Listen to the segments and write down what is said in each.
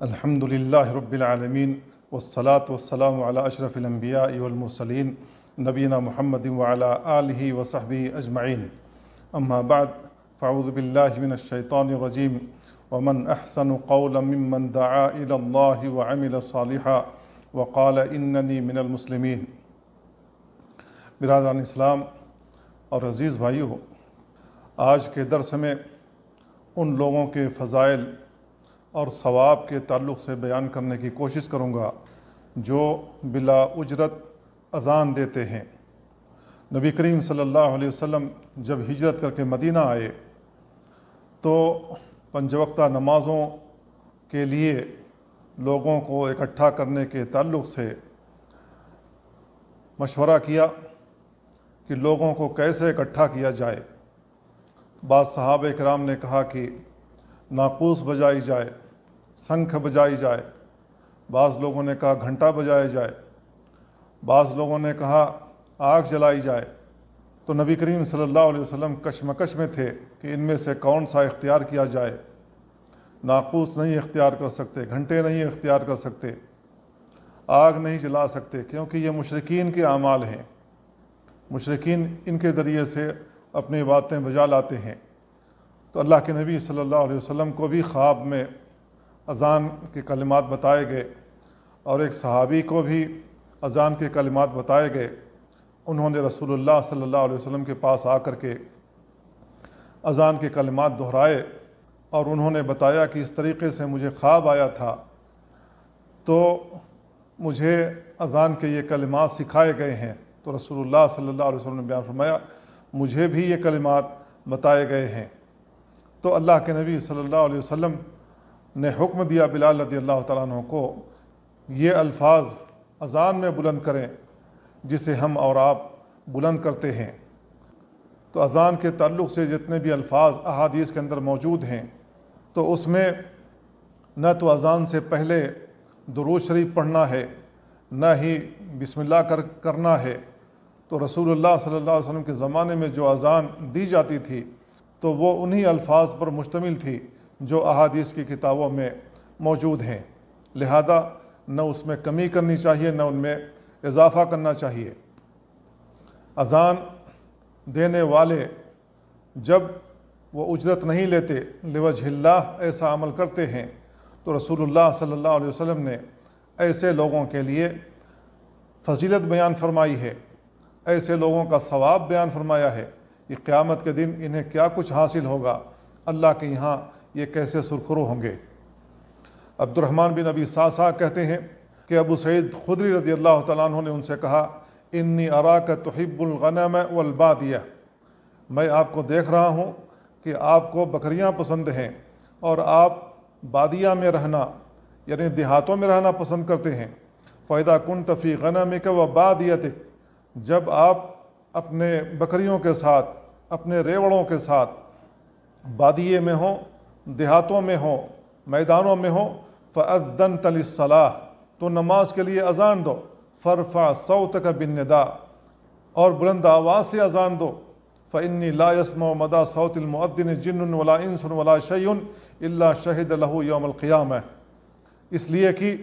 الحمد للہ رب العالمین والصلاة والسلام علی اشرف الانبیاء والمرسلین نبینا محمد وعلی آلہ وصحبہ اجمعین اما بعد فاعوذ باللہ من الشیطان الرجیم ومن احسن قولا ممن دعا الی اللہ وعمل صالحا وقال اننی من المسلمین۔ برادران اسلام اور عزیز بھائیو، آج کے درس میں ان لوگوں کے فضائل اور ثواب کے تعلق سے بیان کرنے کی کوشش کروں گا جو بلا اجرت اذان دیتے ہیں۔ نبی کریم صلی اللہ علیہ وسلم جب ہجرت کر کے مدینہ آئے تو 5 وقتہ نمازوں کے لیے لوگوں کو اکٹھا کرنے کے تعلق سے مشورہ کیا کہ لوگوں کو کیسے اکٹھا کیا جائے۔ بعض صحابہ کرام نے کہا کہ ناقوس بجائی جائے، شنکھ بجائی جائے، بعض لوگوں نے کہا گھنٹا بجایا جائے، بعض لوگوں نے کہا آگ جلائی جائے۔ تو نبی کریم صلی اللہ علیہ وسلم کشمکش میں تھے کہ ان میں سے کون سا اختیار کیا جائے۔ ناقوس نہیں اختیار کر سکتے، گھنٹے نہیں اختیار کر سکتے، آگ نہیں جلا سکتے، کیونکہ یہ مشرکین کے اعمال ہیں۔ مشرکین ان کے ذریعے سے اپنی باتیں بجا لاتے ہیں۔ تو اللہ کے نبی صلی اللہ علیہ وسلم کو بھی خواب میں اذان کے کلمات بتائے گئے، اور ایک صحابی کو بھی اذان کے کلمات بتائے گئے۔ انہوں نے رسول اللہ صلی اللہ علیہ وسلم کے پاس آ کر کے اذان کے کلمات دہرائے، اور انہوں نے بتایا کہ اس طریقے سے مجھے خواب آیا تھا، تو مجھے اذان کے یہ کلمات سکھائے گئے ہیں۔ تو رسول اللہ صلی اللہ علیہ وسلم نے بیان فرمایا مجھے بھی یہ کلمات بتائے گئے ہیں۔ تو اللہ کے نبی صلی اللہ علیہ وسلم نے حکم دیا بلال رضی اللہ تعالیٰ عنہ کو یہ الفاظ اذان میں بلند کریں جسے ہم اور آپ بلند کرتے ہیں۔ تو اذان کے تعلق سے جتنے بھی الفاظ احادیث کے اندر موجود ہیں، تو اس میں نہ تو اذان سے پہلے درود شریف پڑھنا ہے، نہ ہی بسم اللہ کرنا ہے۔ تو رسول اللہ صلی اللہ علیہ وسلم کے زمانے میں جو اذان دی جاتی تھی تو وہ انہی الفاظ پر مشتمل تھی جو احادیث کی کتابوں میں موجود ہیں، لہذا نہ اس میں کمی کرنی چاہیے نہ ان میں اضافہ کرنا چاہیے۔ اذان دینے والے جب وہ اجرت نہیں لیتے، لوجہ اللہ ایسا عمل کرتے ہیں، تو رسول اللہ صلی اللہ علیہ وسلم نے ایسے لوگوں کے لیے فضیلت بیان فرمائی ہے، ایسے لوگوں کا ثواب بیان فرمایا ہے کہ قیامت کے دن انہیں کیا کچھ حاصل ہوگا، اللہ کے یہاں یہ کیسے سرخرو ہوں گے۔ عبد الرحمن بن ابی صعصع کہتے ہیں کہ ابو سعید خدری رضی اللہ تعالیٰ عنہ نے ان سے کہا انی اراک تحب الغنم والبادیہ، میں آپ کو دیکھ رہا ہوں کہ آپ کو بکریاں پسند ہیں اور آپ بادیہ میں رہنا یعنی دیہاتوں میں رہنا پسند کرتے ہیں۔ فَإِذَا كُنْتَ فِي غَنَمِكَ وَبَادِيَتِكَ، جب آپ اپنے بکریوں کے ساتھ، اپنے ریوڑوں کے ساتھ بادیے میں ہوں، دیہاتوں میں ہوں، میدانوں میں ہوں، فَأَذَّنْتَ لِلصَّلَاةِ، تو نماز کے لیے اذان دو، فَارْفَعْ صَوْتَكَ بِالنِّدَاءِ، اور بلند آواز سے اذان دو، فَإِنِّي لَا يَسْمَعُ مَدَى صَوْتِ الْمُؤَذِّنِ جِنٌّ وَلَا إِنسٌ وَلَا شَيْءٌ إِلَّا شَهِدَ لَهُ يَوْمَ الْقِيَامَةِ، اس لیے کہ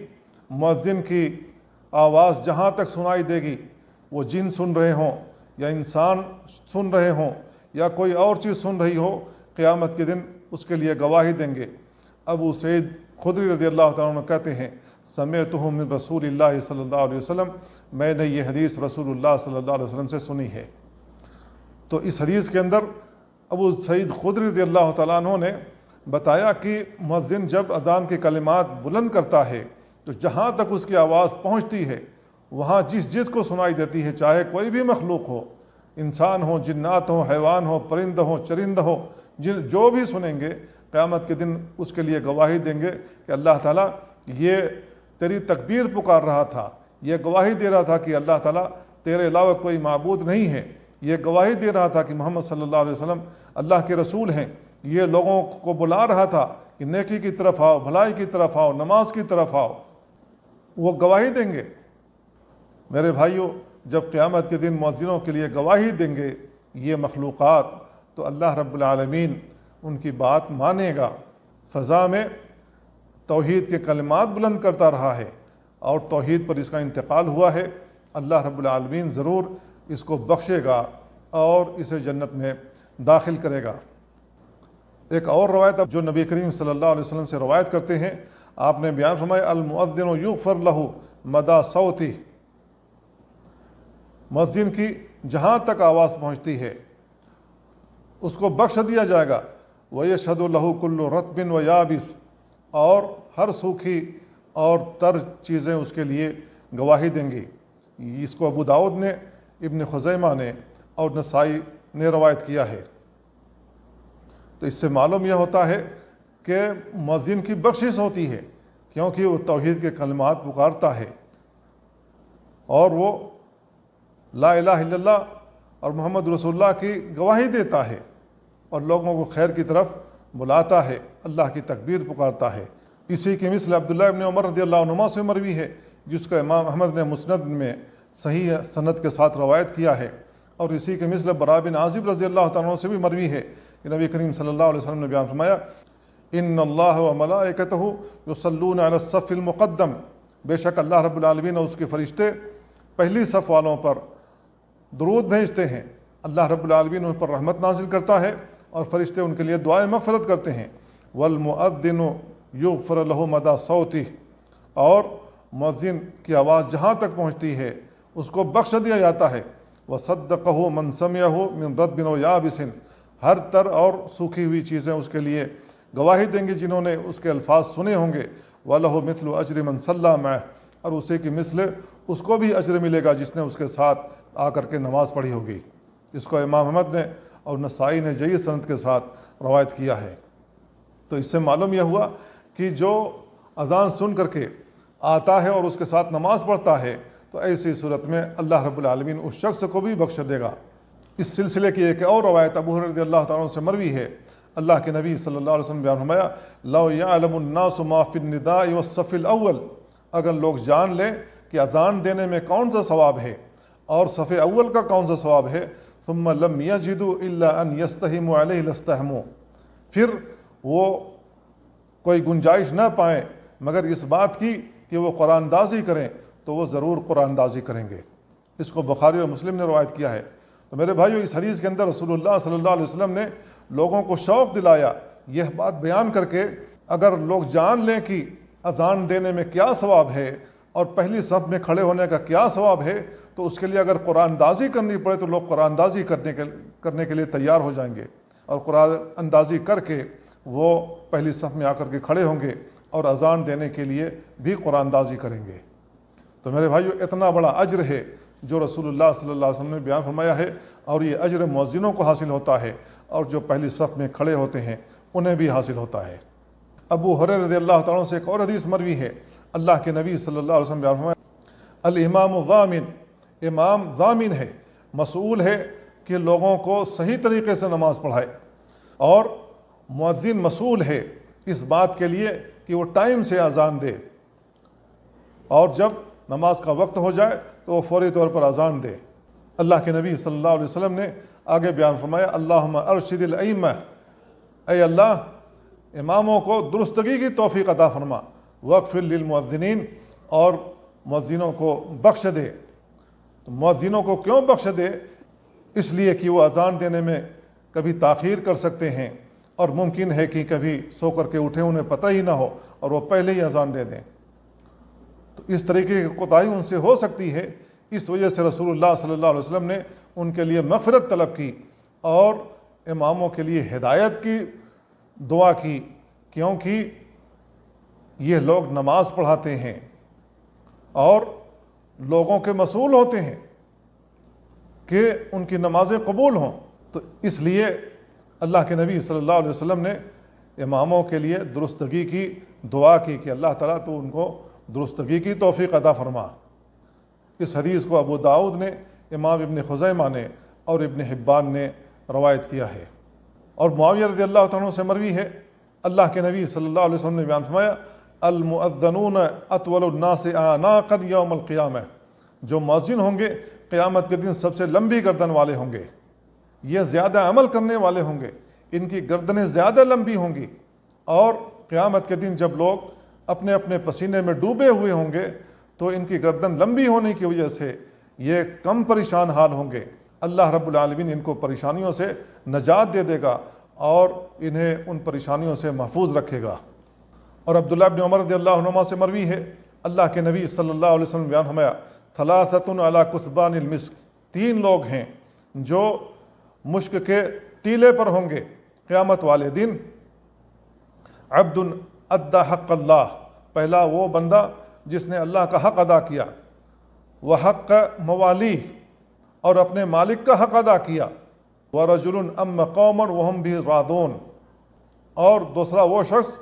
مؤذن کی آواز جہاں تک سنائی دے گی، وہ جن سن رہے ہوں یا انسان سن رہے ہوں یا کوئی اور چیز سن رہی ہو، قیامت کے دن اس کے لیے گواہی دیں گے۔ ابو سعید خدری رضی اللہ تعالیٰ عنہ کہتے ہیں سمعتہ من رسول اللہ صلی اللہ علیہ وسلم، میں نے یہ حدیث رسول اللہ صلی اللہ علیہ وسلم سے سنی ہے۔ تو اس حدیث کے اندر ابو سعید خدری رضی اللہ تعالیٰ عنہ نے بتایا کہ مؤذن جب اذان کے کلمات بلند کرتا ہے تو جہاں تک اس کی آواز پہنچتی ہے وہاں جس کو سنائی دیتی ہے، چاہے کوئی بھی مخلوق ہو، انسان ہو، جنات ہو، حیوان ہو، پرند ہو، چرند ہو، جو بھی سنیں گے قیامت کے دن اس کے لیے گواہی دیں گے کہ اللہ تعالیٰ یہ تیری تکبیر پکار رہا تھا، یہ گواہی دے رہا تھا کہ اللہ تعالیٰ تیرے علاوہ کوئی معبود نہیں ہے، یہ گواہی دے رہا تھا کہ محمد صلی اللہ علیہ وسلم اللہ کے رسول ہیں، یہ لوگوں کو بلا رہا تھا کہ نیکی کی طرف آؤ، بھلائی کی طرف آؤ، نماز کی طرف آؤ، وہ گواہی دیں گے۔ میرے بھائیوں، جب قیامت کے دن مؤذنوں کے لیے گواہی دیں گے یہ مخلوقات، تو اللہ رب العالمین ان کی بات مانے گا۔ فضا میں توحید کے کلمات بلند کرتا رہا ہے اور توحید پر اس کا انتقال ہوا ہے، اللہ رب العالمین ضرور اس کو بخشے گا اور اسے جنت میں داخل کرے گا۔ ایک اور روایت اب جو نبی کریم صلی اللہ علیہ وسلم سے روایت کرتے ہیں، آپ نے بیان فرمایا المؤذن یغفر لہ مدى صوتہ، مؤذن کی جہاں تک آواز پہنچتی ہے اس کو بخش دیا جائے گا۔ وَيَشْهَدُ لَهُ كُلُّ رَطْبٍ وَيَابِسٍ، اور ہر سوکھی اور تر چیزیں اس کے لیے گواہی دیں گی۔ اس کو ابو داؤد نے، ابن خزیمہ نے اور نسائی نے روایت کیا ہے۔ تو اس سے معلوم یہ ہوتا ہے کہ مؤذن کی بخشش ہوتی ہے، کیونکہ وہ توحید کے کلمات پکارتا ہے اور وہ لا الہ الا اللہ اور محمد رسول اللہ کی گواہی دیتا ہے اور لوگوں کو خیر کی طرف بلاتا ہے، اللہ کی تکبیر پکارتا ہے۔ اسی کی مثل عبداللہ ابن عمر رضی اللہ عنہما سے مروی ہے، جس کا امام احمد نے مسند میں صحیح سند کے ساتھ روایت کیا ہے، اور اسی کے مثل براء بن عازب رضی اللہ تعالیٰ عنہ سے بھی مروی ہے کہ نبی کریم صلی اللہ علیہ وسلم نے بیان فرمایا ان اللہ و ملائکتہ یصلون علی الصف المقدم، بے شک اللہ رب العالمین اور اس کے فرشتے پہلی صف والوں پر درود بھیجتے ہیں، اللہ رب العالمین ان پر رحمت نازل کرتا ہے اور فرشتے ان کے لیے دعائیں مغفرت کرتے ہیں۔ والمؤذن یغفر لہ مدى صوتہ، اور مؤذن کی آواز جہاں تک پہنچتی ہے اس کو بخش دیا جاتا ہے۔ وصدقہ من سمعہ من رطب ویابس، ہر تر اور سوکھی ہوئی چیزیں اس کے لیے گواہی دیں گے جنہوں نے اس کے الفاظ سنے ہوں گے۔ وَلَهُ مِثْلُ أَجْرِ مَنْ صَلَّى مَعَهُ، اور اسے کی مثل اس کو بھی اجر ملے گا جس نے اس کے ساتھ آ کر کے نماز پڑھی ہوگی۔ اس کو امام احمد نے اور نسائی نے جید سند کے ساتھ روایت کیا ہے۔ تو اس سے معلوم یہ ہوا کہ جو اذان سن کر کے آتا ہے اور اس کے ساتھ نماز پڑھتا ہے تو ایسی صورت میں اللہ رب العالمین اس شخص کو بھی بخش دے گا۔ اس سلسلے کی ایک اور روایت ابو ہریرہ رضی اللہ تعالیٰ عنہ سے مروی ہے، اللہ کے نبی صلی اللہ علیہ وسلم بیان فرمایا لو یعلم الناس ما فی النداء والصف الاول، اگر لوگ جان لیں کہ اذان دینے میں کون سا ثواب ہے اور صف اول کا کون سا ثواب ہے، ثم لم یجدوا الا ان یستہموا علیہ لاستہموا، پھر وہ کوئی گنجائش نہ پائیں مگر اس بات کی کہ وہ قرآن اندازی کریں تو وہ ضرور قرآن اندازی کریں گے۔ اس کو بخاری اور مسلم نے روایت کیا ہے۔ تو میرے بھائیو، اس حدیث کے اندر رسول اللہ صلی اللہ علیہ وسلم نے لوگوں کو شوق دلایا یہ بات بیان کر کے، اگر لوگ جان لیں کہ اذان دینے میں کیا ثواب ہے اور پہلی صف میں کھڑے ہونے کا کیا ثواب ہے، تو اس کے لیے اگر قرآن اندازی کرنی پڑے تو لوگ قرآن اندازی کرنے کے لیے تیار ہو جائیں گے اور قرآن اندازی کر کے وہ پہلی صف میں آ کر کے کھڑے ہوں گے اور اذان دینے کے لیے بھی قرآن اندازی کریں گے۔ تو میرے بھائیو، اتنا بڑا اجر ہے جو رسول اللہ صلی اللہ علیہ وسلم نے بیان فرمایا ہے، اور یہ اجر مؤذنوں کو حاصل ہوتا ہے اور جو پہلی صف میں کھڑے ہوتے ہیں انہیں بھی حاصل ہوتا ہے۔ ابو ہریرہ رضی اللہ تعالیٰ عنہ سے ایک اور حدیث مروی ہے، اللہ کے نبی صلی اللہ علیہ وسلم بیان فرمایا الامام ضامن، امام ضامن ہے، مسئول ہے کہ لوگوں کو صحیح طریقے سے نماز پڑھائے، اور مؤذن مسئول ہے اس بات کے لیے کہ وہ ٹائم سے اذان دے، اور جب نماز کا وقت ہو جائے تو وہ فوری طور پر اذان دے۔ اللہ کے نبی صلی اللہ علیہ وسلم نے آگے بیان فرمایا اللہم ارشد الائمہ، اے اللہ اماموں کو درستگی کی توفیق عطا فرما، واغفر للمؤذنین، اور مؤذنوں کو بخش دے۔ تو مؤذنوں کو کیوں بخش دے؟ اس لیے کہ وہ اذان دینے میں کبھی تاخیر کر سکتے ہیں اور ممکن ہے کہ کبھی سو کر کے اٹھے انہیں پتہ ہی نہ ہو اور وہ پہلے ہی اذان دے دیں، تو اس طریقے کی کوتاہی ان سے ہو سکتی ہے۔ اس وجہ سے رسول اللہ صلی اللہ علیہ وسلم نے ان کے لیے مغفرت طلب کی اور اماموں کے لیے ہدایت کی دعا کی، کیونکہ یہ لوگ نماز پڑھاتے ہیں اور لوگوں کے مسئول ہوتے ہیں کہ ان کی نمازیں قبول ہوں۔ تو اس لیے اللہ کے نبی صلی اللہ علیہ وسلم نے اماموں کے لیے درستگی کی دعا کی کہ اللہ تعالیٰ تو ان کو درستگی کی توفیق عطا فرما۔ اس حدیث کو ابو داؤد نے، امام ابن خزیمہ نے اور ابن حبان نے روایت کیا ہے۔ اور معاویہ رضی اللہ تعالیٰ عنہ سے مروی ہے، اللہ کے نبی صلی اللہ علیہ وسلم نے بیان فرمایا المؤذنون اطول الناس اعناقا یوم القیامہ، جو مؤذن ہوں گے قیامت کے دن سب سے لمبی گردن والے ہوں گے، یہ زیادہ عمل کرنے والے ہوں گے، ان کی گردنیں زیادہ لمبی ہوں گی، اور قیامت کے دن جب لوگ اپنے اپنے پسینے میں ڈوبے ہوئے ہوں گے تو ان کی گردن لمبی ہونے کی وجہ سے یہ کم پریشان حال ہوں گے۔ اللہ رب العالمین ان کو پریشانیوں سے نجات دے دے گا اور انہیں ان پریشانیوں سے محفوظ رکھے گا۔ اور عبداللہ ابن عمر رضی اللہ عنہما سے مروی ہے، اللہ کے نبی صلی اللہ علیہ وسلم بیان فرمایا، ثلاثۃ علی کثبان المسک، 3 لوگ ہیں جو مشک کے ٹیلے پر ہوں گے قیامت والے دن۔ عبد ادى حق اللہ، پہلا وہ بندہ جس نے اللہ کا حق ادا کیا، وحق موالیہ، اور اپنے مالک کا حق ادا کیا، ورجل ام قوما وهم به راضون، اور دوسرا وہ شخص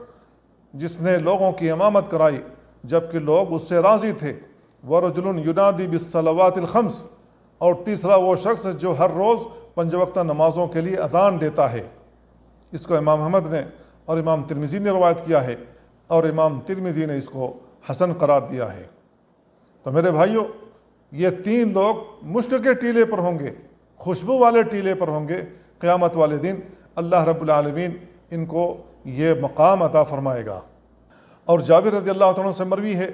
جس نے لوگوں کی امامت کرائی جبکہ لوگ اس سے راضی تھے، ورجل ینادی بالصلوات الخمس، اور تیسرا وہ شخص جو ہر روز 5 وقتہ نمازوں کے لیے اذان دیتا ہے۔ اس کو امام احمد نے اور امام ترمذی نے روایت کیا ہے، اور امام ترمذی نے اس کو حسن قرار دیا ہے۔ تو میرے بھائیوں، یہ 3 لوگ مشک کے ٹیلے پر ہوں گے، خوشبو والے ٹیلے پر ہوں گے قیامت والے دن۔ اللہ رب العالمین ان کو یہ مقام عطا فرمائے گا۔ اور جابر رضی اللہ عنہ سے مروی ہے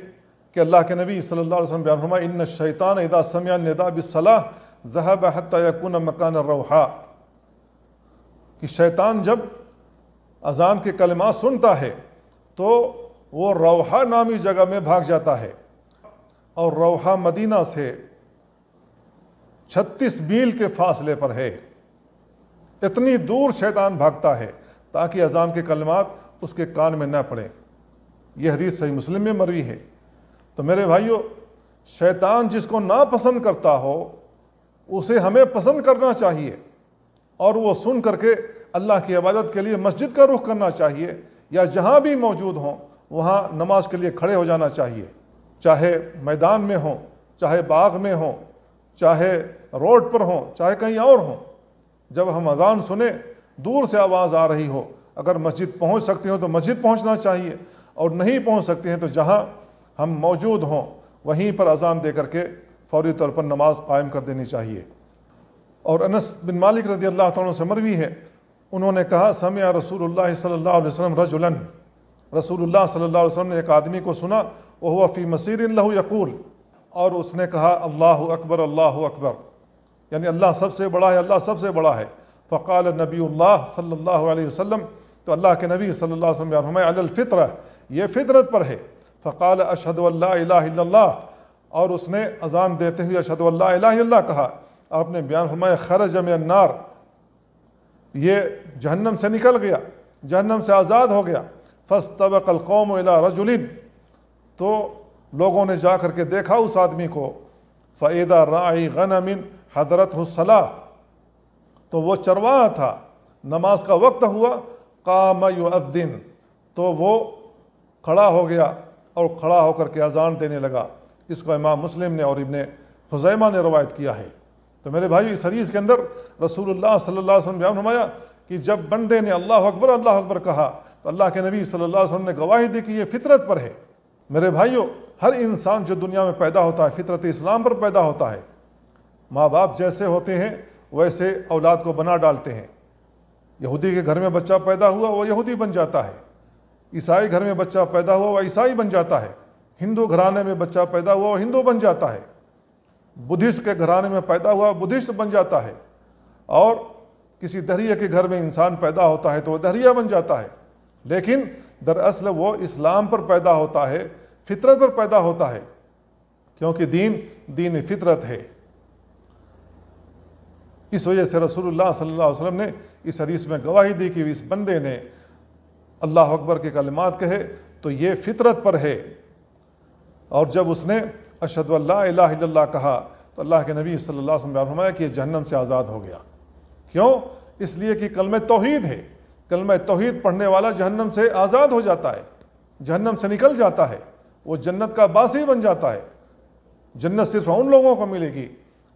کہ اللہ کے نبی صلی اللہ علیہ وسلم بیان فرمایا، ان الشیطان اذا سمع النداء بالصلاۃ ذهب حتى يكون مكان الروحاء، کہ شیطان جب اذان کے کلمات سنتا ہے تو وہ روحا نامی جگہ میں بھاگ جاتا ہے، اور روحا مدینہ سے 36 میل کے فاصلے پر ہے۔ اتنی دور شیطان بھاگتا ہے تاکہ اذان کے کلمات اس کے کان میں نہ پڑیں۔ یہ حدیث صحیح مسلم میں مروی ہے۔ تو میرے بھائیوں، شیطان جس کو ناپسند کرتا ہو اسے ہمیں پسند کرنا چاہیے، اور وہ سن کر کے اللہ کی عبادت کے لیے مسجد کا رخ کرنا چاہیے، یا جہاں بھی موجود ہوں وہاں نماز کے لیے کھڑے ہو جانا چاہیے، چاہے میدان میں ہوں، چاہے باغ میں ہوں، چاہے روڈ پر ہوں، چاہے کہیں اور ہوں۔ جب ہم اذان سنیں، دور سے آواز آ رہی ہو، اگر مسجد پہنچ سکتے ہوں تو مسجد پہنچنا چاہیے، اور نہیں پہنچ سکتے ہیں تو جہاں ہم موجود ہوں وہیں پر اذان دے کر کے فوری طور پر نماز قائم کر دینی چاہیے۔ اور انس بن مالک رضی اللہ عنہ سے مروی ہے، انہوں نے کہا، سمع رسول اللہ صلی اللہ علیہ وسلم رجلا، رسول اللہ صلی اللہ علیہ وسلم نے ایک آدمی کو سنا، وہو فی مسیر لہ یقول، اور اس نے کہا، اللہ اکبر اللہ اکبر، یعنی اللہ سب سے بڑا ہے، اللہ سب سے بڑا ہے۔ فقال نبی اللہ صلی اللہ علیہ وسلم، تو اللہ کے نبی صلی اللہ علیہ وسلم فرمایا، علی الفطرہ، یہ فطرت پر ہے۔ فقال اشہد ان لا الہ الا اللہ، اور اس نے اذان دیتے ہوئے اشہد ان لا الہ الا اللہ کہا۔ آپ نے بیان فرمایا، خرج من النار، یہ جہنم سے نکل گیا، جہنم سے آزاد ہو گیا۔ فاستبق القوم الی رجل، تو لوگوں نے جا کر کے دیکھا اس آدمی کو، فاذا راعی غنم حضرتہ الصلاۃ، تو وہ چرواہا تھا، نماز کا وقت ہوا، قام یؤذن، تو وہ کھڑا ہو گیا اور کھڑا ہو کر کے اذان دینے لگا۔ اس کو امام مسلم نے اور ابن خزیمہ نے روایت کیا ہے۔ تو میرے بھائی، اس حدیث کے اندر رسول اللہ صلی اللہ علیہ وسلم بیان فرمایا کہ جب بندے نے اللہ اکبر کہا تو اللہ کے نبی صلی اللہ علیہ وسلم نے گواہی دی کہ یہ فطرت پر ہے۔ میرے بھائیوں، ہر انسان جو دنیا میں پیدا ہوتا ہے فطرت اسلام پر پیدا ہوتا ہے۔ ماں باپ جیسے ہوتے ہیں ویسے اولاد کو بنا ڈالتے ہیں۔ یہودی کے گھر میں بچہ پیدا ہوا وہ یہودی بن جاتا ہے، عیسائی گھر میں بچہ پیدا ہوا وہ عیسائی بن جاتا ہے، ہندو گھرانے میں بچہ پیدا ہوا وہ ہندو بن جاتا ہے، بدھسٹ کے گھرانے میں پیدا ہوا بدھسٹ بن جاتا ہے، اور کسی دہریہ کے گھر میں انسان پیدا ہوتا ہے تو وہ دہریہ بن جاتا ہے۔ لیکن دراصل وہ اسلام پر پیدا ہوتا ہے، فطرت پر پیدا ہوتا ہے، کیونکہ دین فطرت ہے۔ اس وجہ سے رسول اللہ صلی اللہ علیہ وسلم نے اس حدیث میں گواہی دی کہ اس بندے نے اللہ اکبر کے کلمات کہے تو یہ فطرت پر ہے۔ اور جب اس نے اشہد ان لا الہ الا اللہ کہا تو اللہ کے نبی صلی اللہ علیہ وسلم نے فرمایا کہ یہ جہنم سے آزاد ہو گیا۔ کیوں؟ اس لیے کہ کلمہ توحید ہے، کلمہ توحید پڑھنے والا جہنم سے آزاد ہو جاتا ہے، جہنم سے نکل جاتا ہے، وہ جنت کا باسی بن جاتا ہے۔ جنت صرف ان لوگوں کو ملے گی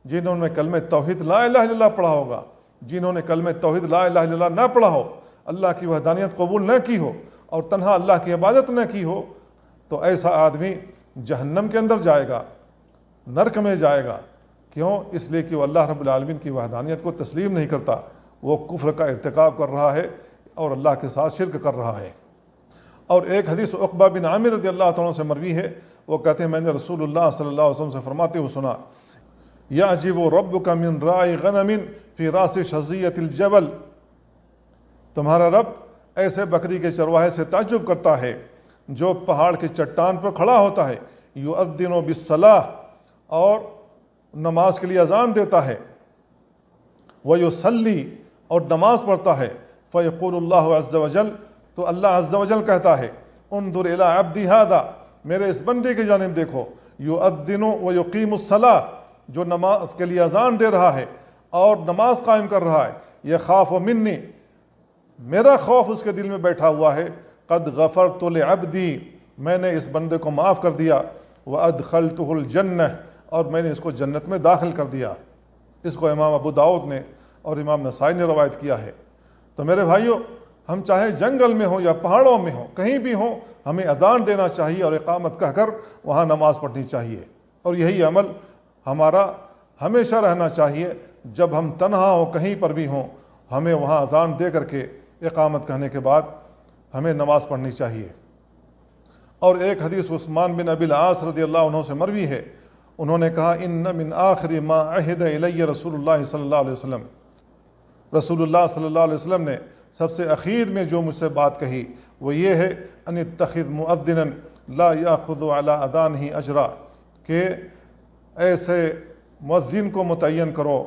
جنہوں نے کلمہ توحید لا الہ الا اللہ پڑھا ہوگا۔ جنہوں نے کلمہ توحید لا الہ الا اللہ نہ پڑھا ہو، اللہ کی وحدانیت قبول نہ کی ہو اور تنہا اللہ کی عبادت نہ کی ہو، تو ایسا آدمی جہنم کے اندر جائے گا، نرک میں جائے گا۔ کیوں؟ اس لیے کہ وہ اللہ رب العالمین کی وحدانیت کو تسلیم نہیں کرتا، وہ کفر کا ارتکاب کر رہا ہے اور اللہ کے ساتھ شرک کر رہا ہے۔ اور ایک حدیث عقبہ بن عامر رضی اللہ تعالیٰ سے مروی ہے، وہ کہتے ہیں میں نے رسول اللہ صلی اللہ علیہ وسلم سے فرماتے ہوئے سنا، یعجب ربک من راعی غنم فی راس شظیۃ الجبل، تمہارا رب ایسے بکری کے چرواہے سے تعجب کرتا ہے جو پہاڑ کی چٹان پر کھڑا ہوتا ہے، یؤذن بالصلاۃ، اور نماز کے لیے اذان دیتا ہے، ویصلی، اور نماز پڑھتا ہے، فیقول اللہ عز وجل، تو اللہ عز وجل کہتا ہے، انظر الی عبدی ھذا، میرے اس بندے کی جانب دیکھو، یؤذن ویقیم الصلاۃ، جو نماز کے لیے اذان دے رہا ہے اور نماز قائم کر رہا ہے، یخاف منی، میرا خوف اس کے دل میں بیٹھا ہوا ہے، قد غفرت لعبدی، میں نے اس بندے کو معاف کر دیا، وادخلتہ الجنہ، اور میں نے اس کو جنت میں داخل کر دیا۔ اس کو امام ابو داؤد نے اور امام نسائی نے روایت کیا ہے۔ تو میرے بھائیوں، ہم چاہے جنگل میں ہوں یا پہاڑوں میں ہوں، کہیں بھی ہوں، ہمیں اذان دینا چاہیے اور اقامت کہہ کر وہاں نماز پڑھنی چاہیے، اور یہی عمل ہمارا ہمیشہ رہنا چاہیے۔ جب ہم تنہا ہوں، کہیں پر بھی ہوں، ہمیں وہاں اذان دے کر کے اقامت کہنے کے بعد ہمیں نماز پڑھنی چاہیے۔ اور ایک حدیث عثمان بن ابی العاص رضی اللہ عنہ سے مروی ہے، انہوں نے کہا، ان من آخر ما عہد الی رسول اللہ صلی اللہ علیہ وسلم، رسول اللہ صلی اللہ علیہ وسلم نے سب سے اخیر میں جو مجھ سے بات کہی وہ یہ ہے، ان اتخذ مؤذنا لا یاخذ علی اذانہ اجرا، کہ ایسے مؤذن کو متعین کرو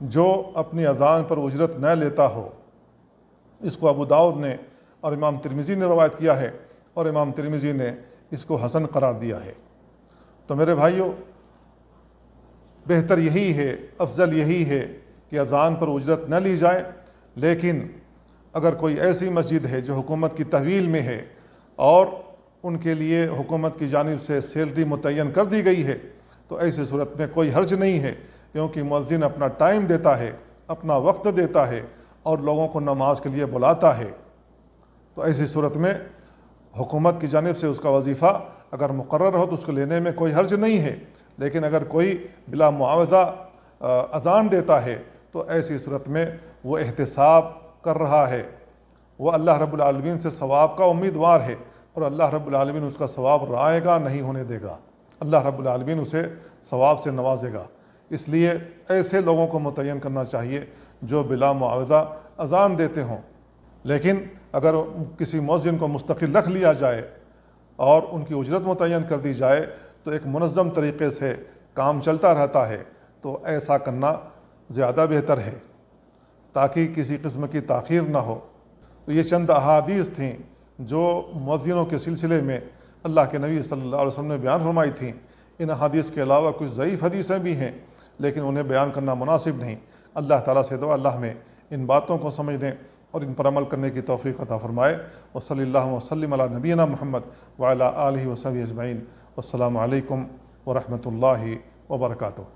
جو اپنی اذان پر اجرت نہ لیتا ہو۔ اس کو ابو داؤد نے اور امام ترمذی نے روایت کیا ہے، اور امام ترمذی نے اس کو حسن قرار دیا ہے۔ تو میرے بھائیوں، بہتر یہی ہے، افضل یہی ہے کہ اذان پر اجرت نہ لی جائے، لیکن اگر کوئی ایسی مسجد ہے جو حکومت کی تحویل میں ہے اور ان کے لیے حکومت کی جانب سے سیلری متعین کر دی گئی ہے، تو ایسی صورت میں کوئی حرج نہیں ہے، کیونکہ مؤذن اپنا ٹائم دیتا ہے، اپنا وقت دیتا ہے اور لوگوں کو نماز کے لیے بلاتا ہے۔ تو ایسی صورت میں حکومت کی جانب سے اس کا وظیفہ اگر مقرر ہو تو اس کو لینے میں کوئی حرج نہیں ہے، لیکن اگر کوئی بلا معاوضہ اذان دیتا ہے تو ایسی صورت میں وہ احتساب کر رہا ہے، وہ اللہ رب العالمین سے ثواب کا امیدوار ہے، اور اللہ رب العالمین اس کا ثواب رائے گا، نہیں ہونے دے گا، اللہ رب العالمین اسے ثواب سے نوازے گا۔ اس لیے ایسے لوگوں کو متعین کرنا چاہیے جو بلا معاوضہ اذان دیتے ہوں۔ لیکن اگر کسی مؤذن کو مستقل رکھ لیا جائے اور ان کی اجرت متعین کر دی جائے تو ایک منظم طریقے سے کام چلتا رہتا ہے، تو ایسا کرنا زیادہ بہتر ہے تاکہ کسی قسم کی تاخیر نہ ہو۔ تو یہ چند احادیث تھیں جو مؤذنوں کے سلسلے میں اللہ کے نبی صلی اللہ علیہ وسلم نے بیان فرمائی تھیں۔ ان احادیث کے علاوہ کچھ ضعیف حدیثیں بھی ہیں، لیکن انہیں بیان کرنا مناسب نہیں۔ اللہ تعالیٰ سے دعا اللہ میں ان باتوں کو سمجھنے اور ان پر عمل کرنے کی توفیق عطا فرمائے۔ وصلی اللہ وسلم علی نبینا محمد وعلی آلہ وصحبہ اجمعین۔ والسلام علیکم ورحمۃ اللہ وبرکاتہ۔